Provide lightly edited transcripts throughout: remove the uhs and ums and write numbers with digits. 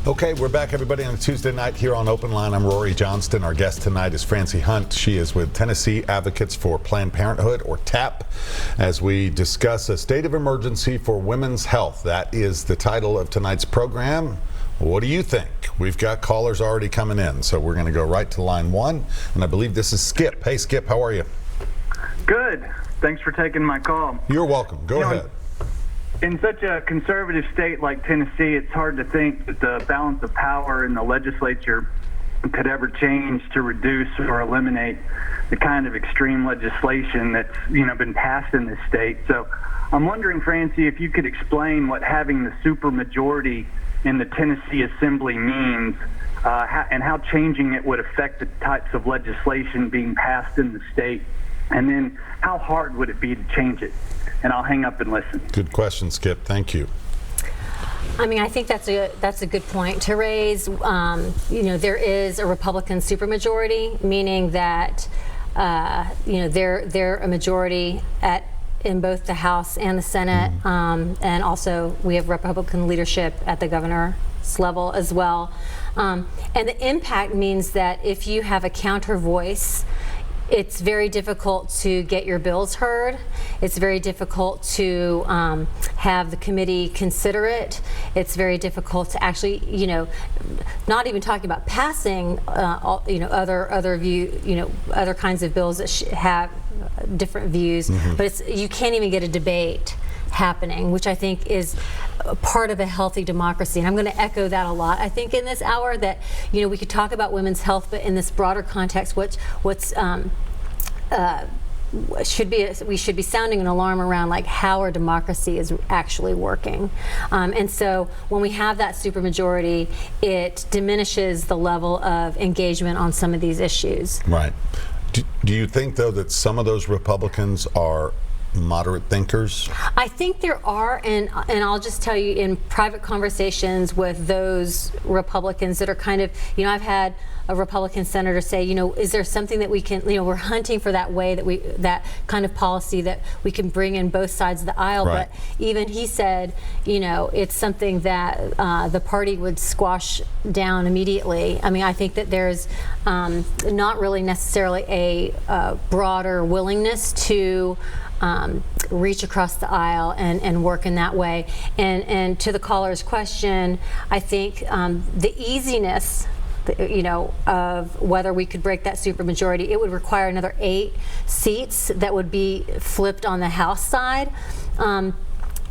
Okay, we're back, everybody, on a Tuesday night here on Open Line. I'm Rory Johnston. Our guest tonight is Francie Hunt. She is with Tennessee Advocates for Planned Parenthood, or TAP, as we discuss a state of emergency for women's health. That is the title of tonight's program. What do you think? We've got callers already coming in, so we're going to go right to line one, and I believe this is Skip. Hey, Skip, how are you? Good. Thanks for taking my call. You're welcome. Go ahead. In such a conservative state like Tennessee, it's hard to think that the balance of power in the legislature could ever change to reduce or eliminate the kind of extreme legislation that's been passed in this state. So I'm wondering, Francie, if you could explain what having the supermajority in the Tennessee Assembly means, and how changing it would affect the types of legislation being passed in the state, and then how hard would it be to change it? And I'll hang up and listen. Good question, Skip. Thank you. I mean, I think that's a good point to raise. There is a Republican supermajority, meaning that they're a majority in both the House and the Senate, and also we have Republican leadership at the governor's level as well. And the impact means that if you have a counter voice, it's very difficult to get your bills heard. It's very difficult to have the committee consider it. It's very difficult to actually, not even talking about passing, other kinds of bills that have different views. But you can't even get a debate happening, which I think is part of a healthy democracy. And I'm going to echo that a lot. I think in this hour that we could talk about women's health, but in this broader context, we should be sounding an alarm around like how our democracy is actually working. And so when we have that supermajority, it diminishes the level of engagement on some of these issues. Right. Do you think, though, that some of those Republicans are moderate thinkers? I think there are, and I'll just tell you, in private conversations with those Republicans that are kind of, I've had a Republican senator say, is there something that we can, we're hunting for that way that kind of policy that we can bring in both sides of the aisle. Right. But even he said, it's something that the party would squash down immediately. I mean, I think that there's not really necessarily a broader willingness to reach across the aisle and work in that way. And to the caller's question, I think the easiness, of whether we could break that supermajority, it would require another 8 seats that would be flipped on the House side.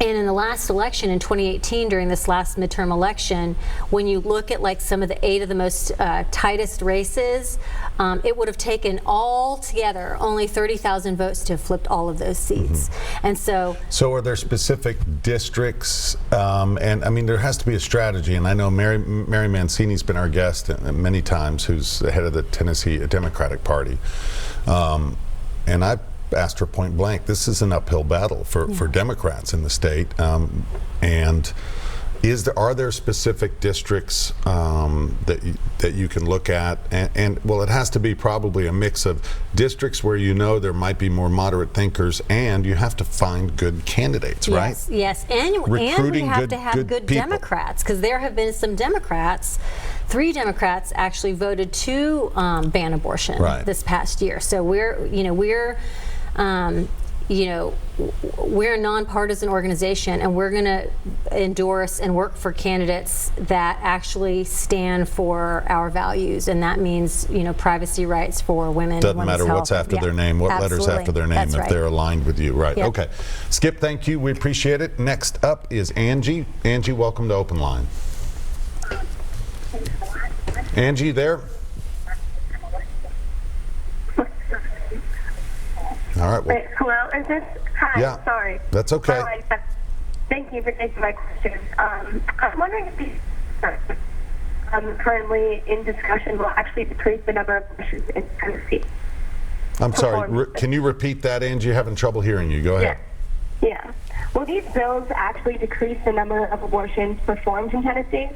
And in the last election in 2018, during this last midterm election, when you look at like some of the 8 of the most tightest races, it would have taken all together only 30,000 votes to have flipped all of those seats. And so are there specific districts? And I mean, there has to be a strategy. And I know Mary Mancini's been our guest many times, who's the head of the Tennessee Democratic Party. And I've asked her point blank, this is an uphill battle for Democrats in the state, and are there specific districts that you can look at, and well, it has to be probably a mix of districts where there might be more moderate thinkers, and you have to find good candidates, right? Yes, and we have to have good Democrats, because there have been some Democrats. 3 Democrats actually voted to ban abortion this past year. So we're a nonpartisan organization, and we're going to endorse and work for candidates that actually stand for our values, and that means privacy rights for women. Doesn't matter what's after their name, what letters after their name, if they're aligned with you, right? Yep. Okay, Skip, thank you. We appreciate it. Next up is Angie. Angie, welcome to Open Line. Angie, there? All right. Well, wait, hello? Is this? Hi. Yeah. Sorry. That's okay. Thank you for taking my question. I'm wondering if these currently in discussion will actually decrease the number of abortions in Tennessee. I'm sorry. Can you repeat that, Angie? You're having trouble hearing you. Go ahead. Yeah. Will these bills actually decrease the number of abortions performed in Tennessee?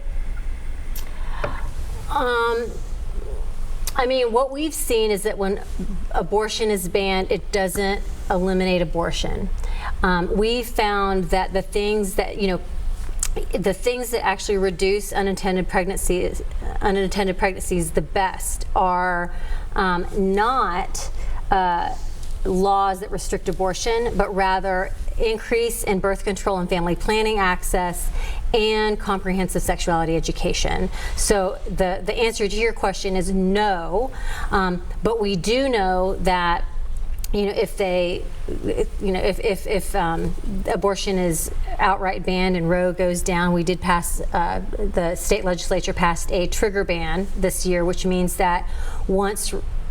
I mean, what we've seen is that when abortion is banned, it doesn't eliminate abortion. We found that the things that, the things that actually reduce unintended pregnancies the best are not laws that restrict abortion, but rather increase in birth control and family planning access and comprehensive sexuality education. So the answer to your question is no, but we do know that if abortion is outright banned and Roe goes down, we did pass, the state legislature passed a trigger ban this year, which means that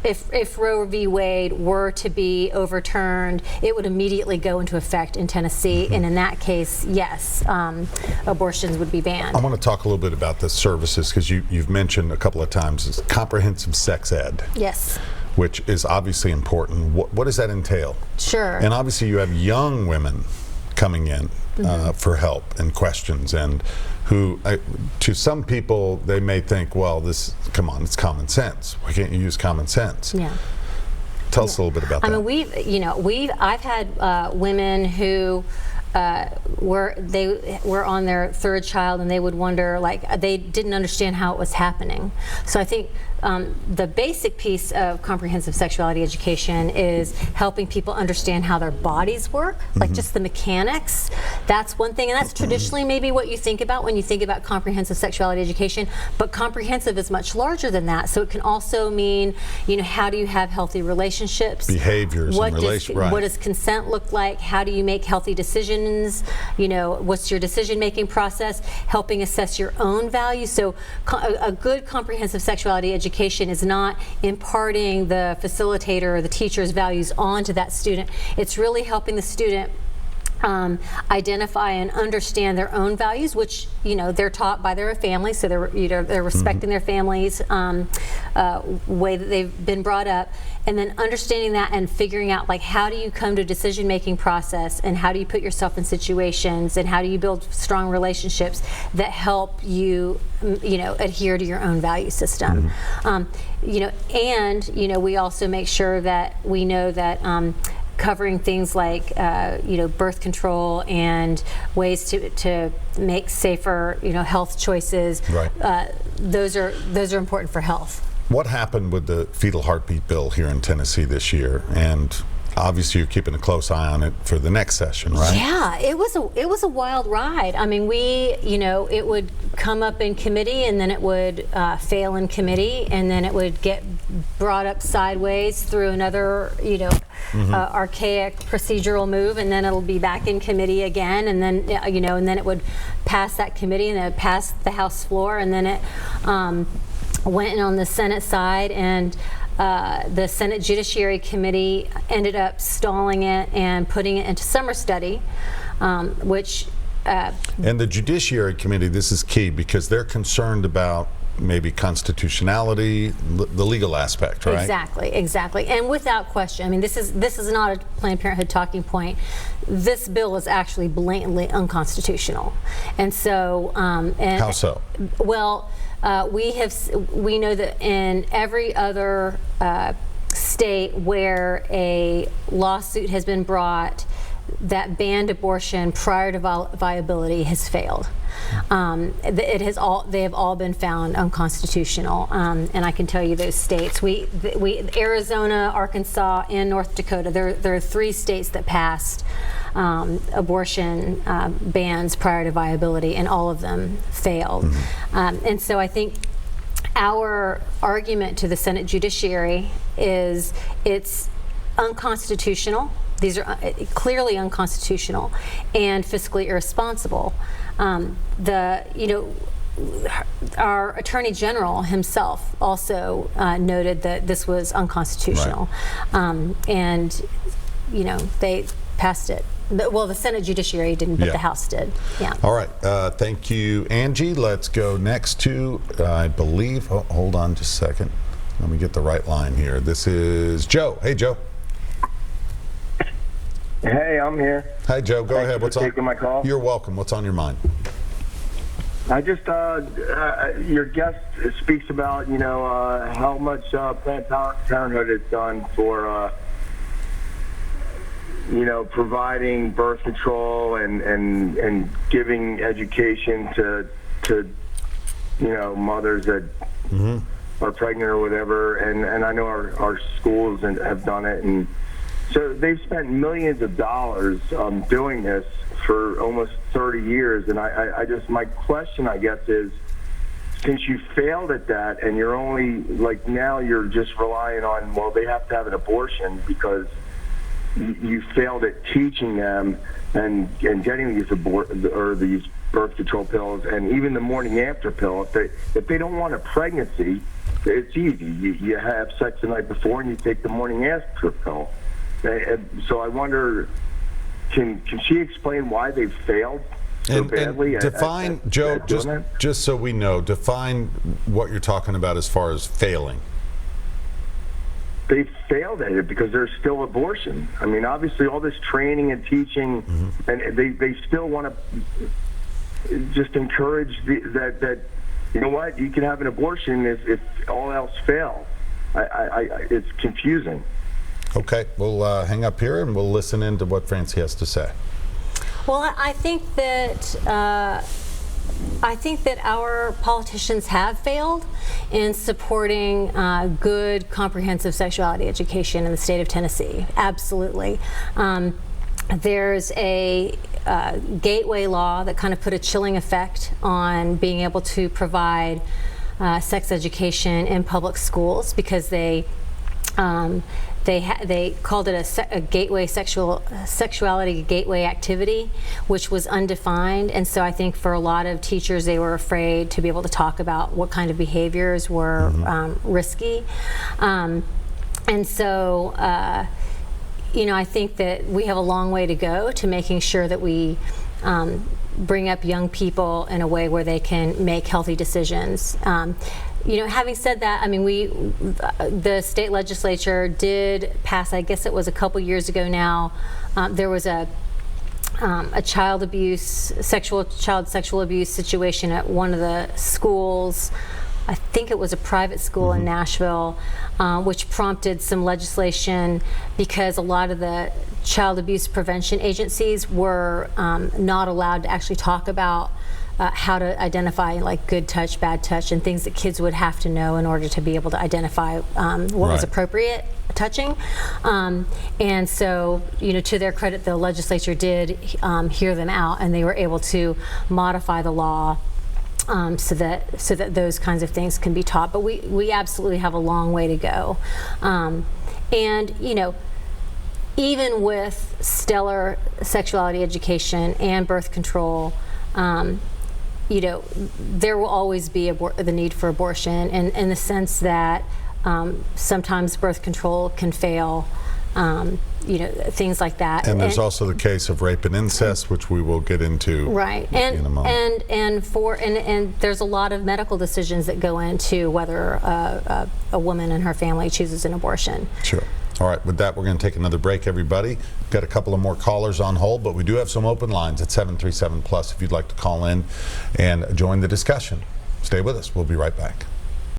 if Roe v. Wade were to be overturned, it would immediately go into effect in Tennessee, and in that case, yes, abortions would be banned. I want to talk a little bit about the services, because you've mentioned a couple of times is comprehensive sex ed. Yes. Which is obviously important. What does that entail? Sure. And obviously you have young women coming in for help and questions, and who, to some people, they may think, well, come on, it's common sense. Why can't you use common sense? Yeah. Tell us a little bit about that. I mean, I've had women who were on their third child, and they would wonder, like, they didn't understand how it was happening. So I think the basic piece of comprehensive sexuality education is helping people understand how their bodies work, like just the mechanics. That's one thing, and that's traditionally maybe what you think about when you think about comprehensive sexuality education, but comprehensive is much larger than that. So it can also mean, how do you have healthy relationships? Behaviors and relations, right. What does consent look like? How do you make healthy decisions? What's your decision-making process? Helping assess your own values. So a good comprehensive sexuality education is not imparting the facilitator or the teacher's values onto that student. It's really helping the student identify and understand their own values, which they're taught by their family, so they're respecting their family's way that they've been brought up, and then understanding that and figuring out, like, how do you come to a decision-making process, and how do you put yourself in situations, and how do you build strong relationships that help you adhere to your own value system. We also make sure that we know that covering things like birth control and ways to make safer health choices. Right. Those are important for health. What happened with the fetal heartbeat bill here in Tennessee this year? And obviously you're keeping a close eye on it for the next session, right? Yeah, it was a wild ride. I mean, it would come up in committee, and then it would fail in committee, and then it would get brought up sideways through another archaic procedural move, and then it'll be back in committee again, and then and then it would pass that committee, and then it passed the House floor, and then it went on the Senate side, and the Senate Judiciary Committee ended up stalling it and putting it into summer study, which and the Judiciary Committee, this is key, because they're concerned about maybe constitutionality, the legal aspect, right? Exactly, and without question. I mean, this is not a Planned Parenthood talking point. This bill is actually blatantly unconstitutional, and so. How so? Well, we know that in every other state where a lawsuit has been brought that banned abortion prior to viability has failed. They have all been found unconstitutional, and I can tell you those states. We Arizona, Arkansas, and North Dakota. There are 3 states that passed abortion bans prior to viability, and all of them failed. And so I think our argument to the Senate Judiciary is it's unconstitutional. These are clearly unconstitutional and fiscally irresponsible. Our Attorney General himself also noted that this was unconstitutional, right. And they passed it. Well, the Senate Judiciary didn't, but the House did. Yeah. All right. Thank you, Angie. Let's go next to, I believe, hold on just a second. Let me get the right line here. This is Joe. Hey, Joe. Hey, I'm here. Hi, Joe. Go ahead. What's on? Taking my call. You're welcome. What's on your mind? I just your guest speaks about how much Planned Parenthood has done for providing birth control and giving education to mothers that are pregnant or whatever. And I know our schools have done it. And so they've spent millions of dollars doing this for almost 30 years. And I just, my question, I guess, is, since you failed at that and you're only, like, now you're just relying on, well, they have to have an abortion because you failed at teaching them and getting these these birth control pills, and even the morning after pill. If they don't want a pregnancy, it's easy. You have sex the night before and you take the morning after pill. So I wonder, can she explain why they failed so badly? And define, Joe, just so we know, define what you're talking about as far as failing. They failed at it because there's still abortion. I mean, obviously, all this training and teaching, and they still want to just encourage that you know what, you can have an abortion if all else fails. It's confusing. Okay, we'll hang up here and we'll listen in to what Francie has to say. Well, I think that our politicians have failed in supporting good, comprehensive sexuality education in the state of Tennessee. Absolutely. There's a gateway law that kind of put a chilling effect on being able to provide sex education in public schools because they called it a gateway sexuality gateway activity, which was undefined. And so I think for a lot of teachers, they were afraid to be able to talk about what kind of behaviors were risky. And so, I think that we have a long way to go to making sure that we bring up young people in a way where they can make healthy decisions. Having said that, I mean, the state legislature did pass, I guess it was a couple years ago now, there was a child sexual abuse situation at one of the schools. I think it was a private school in Nashville, which prompted some legislation because a lot of the child abuse prevention agencies were not allowed to actually talk about how to identify like good touch, bad touch, and things that kids would have to know in order to be able to identify what was appropriate touching. And so, to their credit, the legislature did hear them out, and they were able to modify the law so that those kinds of things can be taught. But we absolutely have a long way to go. And even with stellar sexuality education and birth control, there will always be the need for abortion, and in the sense that sometimes birth control can fail, things like that. And there's also the case of rape and incest, which we will get into in a moment. And there's a lot of medical decisions that go into whether a woman and her family chooses an abortion. Sure. All right, with that, we're going to take another break, everybody. We've got a couple of more callers on hold, but we do have some open lines at 737+ if you'd like to call in and join the discussion. Stay with us. We'll be right back.